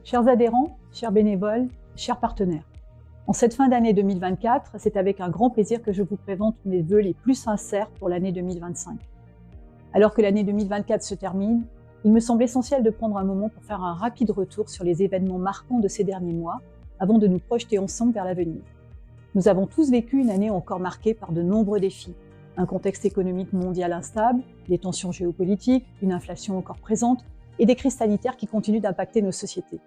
Chers adhérents, chers bénévoles, chers partenaires, en cette fin d'année 2024, c'est avec un grand plaisir que je vous présente mes vœux les plus sincères pour l'année 2025. Alors que l'année 2024 se termine, il me semble essentiel de prendre un moment pour faire un rapide retour sur les événements marquants de ces derniers mois avant de nous projeter ensemble vers l'avenir. Nous avons tous vécu une année encore marquée par de nombreux défis. Un contexte économique mondial instable, des tensions géopolitiques, une inflation encore présente et des crises sanitaires qui continuent d'impacter nos sociétés.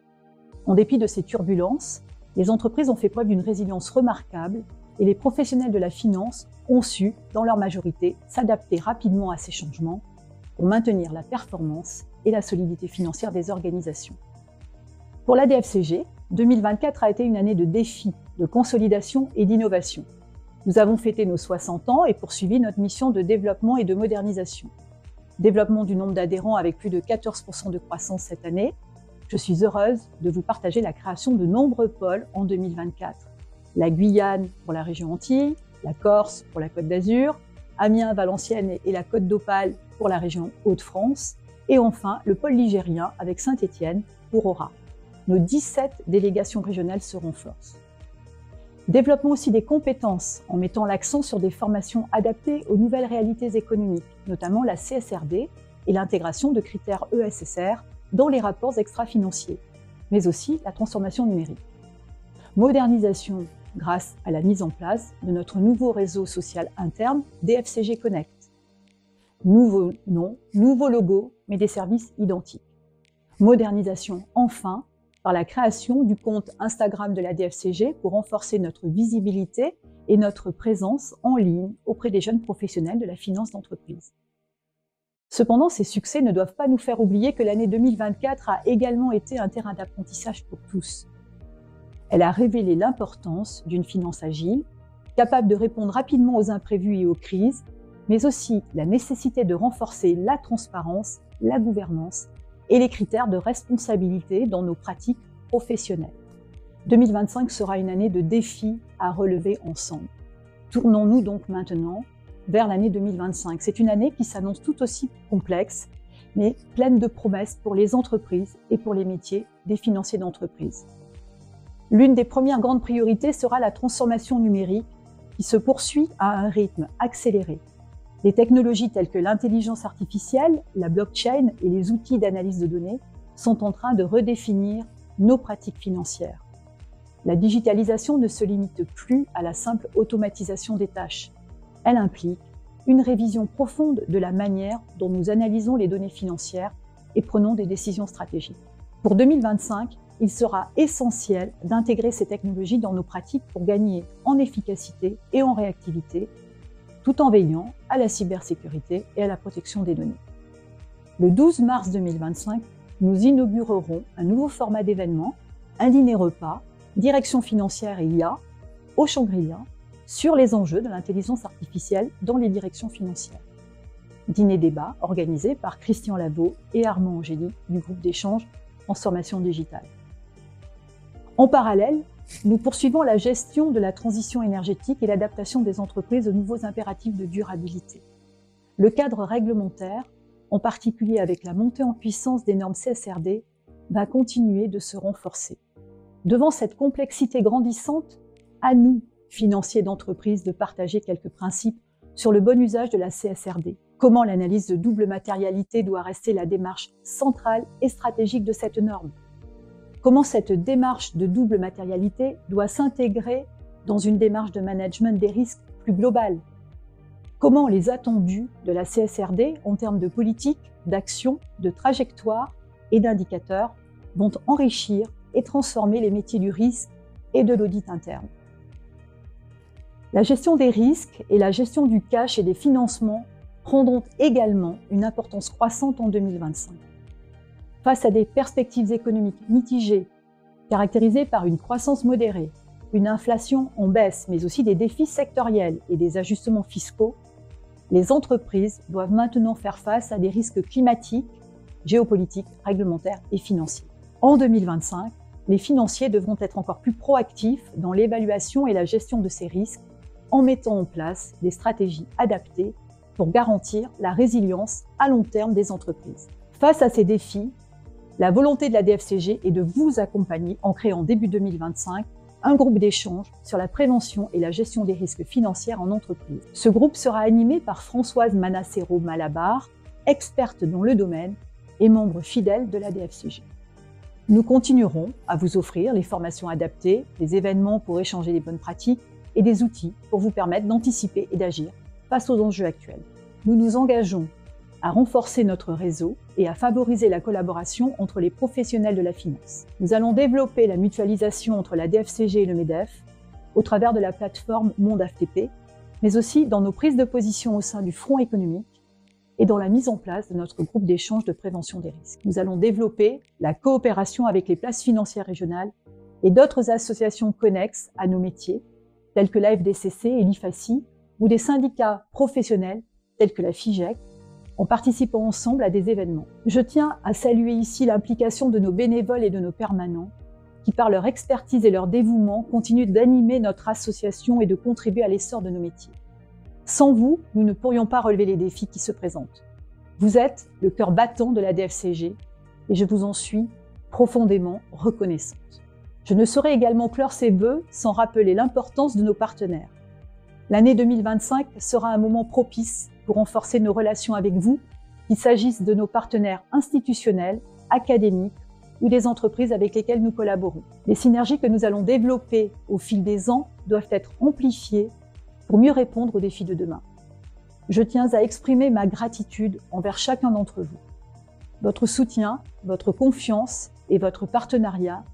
En dépit de ces turbulences, les entreprises ont fait preuve d'une résilience remarquable et les professionnels de la finance ont su, dans leur majorité, s'adapter rapidement à ces changements pour maintenir la performance et la solidité financière des organisations. Pour la DFCG, 2024 a été une année de défis, de consolidation et d'innovation. Nous avons fêté nos 60 ans et poursuivi notre mission de développement et de modernisation. Développement du nombre d'adhérents avec plus de 14% de croissance cette année. Je suis heureuse de vous partager la création de nombreux pôles en 2024. La Guyane pour la région Antilles, la Corse pour la Côte d'Azur, Amiens, Valenciennes et la Côte d'Opale pour la région Hauts-de-France, et enfin le pôle ligérien avec Saint-Étienne pour Aura. Nos 17 délégations régionales se renforcent. Développement aussi des compétences en mettant l'accent sur des formations adaptées aux nouvelles réalités économiques, notamment la CSRD et l'intégration de critères ESSR dans les rapports extra-financiers, mais aussi la transformation numérique. Modernisation grâce à la mise en place de notre nouveau réseau social interne DFCG Connect. Nouveau nom, nouveau logo, mais des services identiques. Modernisation enfin par la création du compte Instagram de la DFCG pour renforcer notre visibilité et notre présence en ligne auprès des jeunes professionnels de la finance d'entreprise. Cependant, ces succès ne doivent pas nous faire oublier que l'année 2024 a également été un terrain d'apprentissage pour tous. Elle a révélé l'importance d'une finance agile, capable de répondre rapidement aux imprévus et aux crises, mais aussi la nécessité de renforcer la transparence, la gouvernance et les critères de responsabilité dans nos pratiques professionnelles. 2025 sera une année de défis à relever ensemble. Tournons-nous donc maintenant vers l'année 2025. C'est une année qui s'annonce tout aussi complexe, mais pleine de promesses pour les entreprises et pour les métiers des financiers d'entreprise. L'une des premières grandes priorités sera la transformation numérique qui se poursuit à un rythme accéléré. Les technologies telles que l'intelligence artificielle, la blockchain et les outils d'analyse de données sont en train de redéfinir nos pratiques financières. La digitalisation ne se limite plus à la simple automatisation des tâches. Elle implique une révision profonde de la manière dont nous analysons les données financières et prenons des décisions stratégiques. Pour 2025, il sera essentiel d'intégrer ces technologies dans nos pratiques pour gagner en efficacité et en réactivité, tout en veillant à la cybersécurité et à la protection des données. Le 12 mars 2025, nous inaugurerons un nouveau format d'événement, un dîner-repas, direction financière et IA, au Shangri-La, sur les enjeux de l'intelligence artificielle dans les directions financières. Dîner-débat organisé par Christian Lavaux et Armand Angéli du groupe d'échange Transformation Digitale. En parallèle, nous poursuivons la gestion de la transition énergétique et l'adaptation des entreprises aux nouveaux impératifs de durabilité. Le cadre réglementaire, en particulier avec la montée en puissance des normes CSRD, va continuer de se renforcer. Devant cette complexité grandissante, à nous, financiers d'entreprise, de partager quelques principes sur le bon usage de la CSRD. Comment l'analyse de double matérialité doit rester la démarche centrale et stratégique de cette norme. Comment cette démarche de double matérialité doit s'intégrer dans une démarche de management des risques plus globale. Comment les attendus de la CSRD en termes de politique, d'action, de trajectoire et d'indicateurs vont enrichir et transformer les métiers du risque et de l'audit interne. La gestion des risques et la gestion du cash et des financements prendront également une importance croissante en 2025. Face à des perspectives économiques mitigées, caractérisées par une croissance modérée, une inflation en baisse, mais aussi des défis sectoriels et des ajustements fiscaux, les entreprises doivent maintenant faire face à des risques climatiques, géopolitiques, réglementaires et financiers. En 2025, les financiers devront être encore plus proactifs dans l'évaluation et la gestion de ces risques en mettant en place des stratégies adaptées pour garantir la résilience à long terme des entreprises. Face à ces défis, La volonté de la DFCG est de vous accompagner en créant début 2025 un groupe d'échange sur la prévention et la gestion des risques financiers en entreprise. Ce groupe sera animé par Françoise Manassero-Malabar, experte dans le domaine et membre fidèle de la DFCG. Nous continuerons à vous offrir les formations adaptées, des événements pour échanger les bonnes pratiques et des outils pour vous permettre d'anticiper et d'agir face aux enjeux actuels. Nous nous engageons à renforcer notre réseau et à favoriser la collaboration entre les professionnels de la finance. Nous allons développer la mutualisation entre la DFCG et le MEDEF au travers de la plateforme Monde FTP, mais aussi dans nos prises de position au sein du Front économique et dans la mise en place de notre groupe d'échange de prévention des risques. Nous allons développer la coopération avec les places financières régionales et d'autres associations connexes à nos métiers, telles que la FDCC et l'IFACI, ou des syndicats professionnels tels que la FIGEC, en participant ensemble à des événements. Je tiens à saluer ici l'implication de nos bénévoles et de nos permanents qui, par leur expertise et leur dévouement, continuent d'animer notre association et de contribuer à l'essor de nos métiers. Sans vous, nous ne pourrions pas relever les défis qui se présentent. Vous êtes le cœur battant de la DFCG et je vous en suis profondément reconnaissante. Je ne saurais également clore ces vœux sans rappeler l'importance de nos partenaires. L'année 2025 sera un moment propice pour renforcer nos relations avec vous, qu'il s'agisse de nos partenaires institutionnels, académiques ou des entreprises avec lesquelles nous collaborons. Les synergies que nous allons développer au fil des ans doivent être amplifiées pour mieux répondre aux défis de demain. Je tiens à exprimer ma gratitude envers chacun d'entre vous. Votre soutien, votre confiance et votre partenariat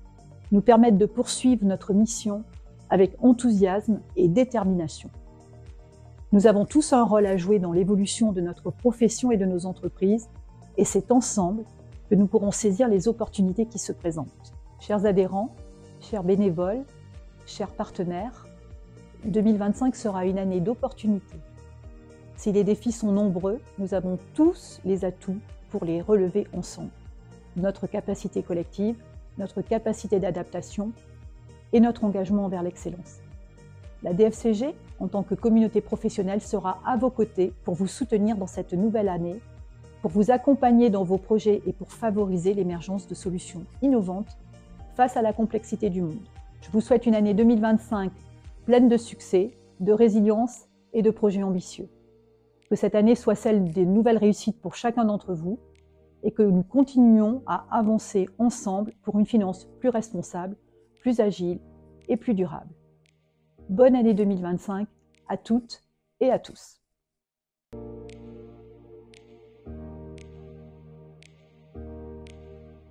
nous permettent de poursuivre notre mission avec enthousiasme et détermination. Nous avons tous un rôle à jouer dans l'évolution de notre profession et de nos entreprises, et c'est ensemble que nous pourrons saisir les opportunités qui se présentent. Chers adhérents, chers bénévoles, chers partenaires, 2025 sera une année d'opportunités. Si les défis sont nombreux, nous avons tous les atouts pour les relever ensemble. Notre capacité collective, notre capacité d'adaptation et notre engagement envers l'excellence. La DFCG, en tant que communauté professionnelle, sera à vos côtés pour vous soutenir dans cette nouvelle année, pour vous accompagner dans vos projets et pour favoriser l'émergence de solutions innovantes face à la complexité du monde. Je vous souhaite une année 2025 pleine de succès, de résilience et de projets ambitieux. Que cette année soit celle des nouvelles réussites pour chacun d'entre vous et que nous continuions à avancer ensemble pour une finance plus responsable, plus agile et plus durable. Bonne année 2025 à toutes et à tous.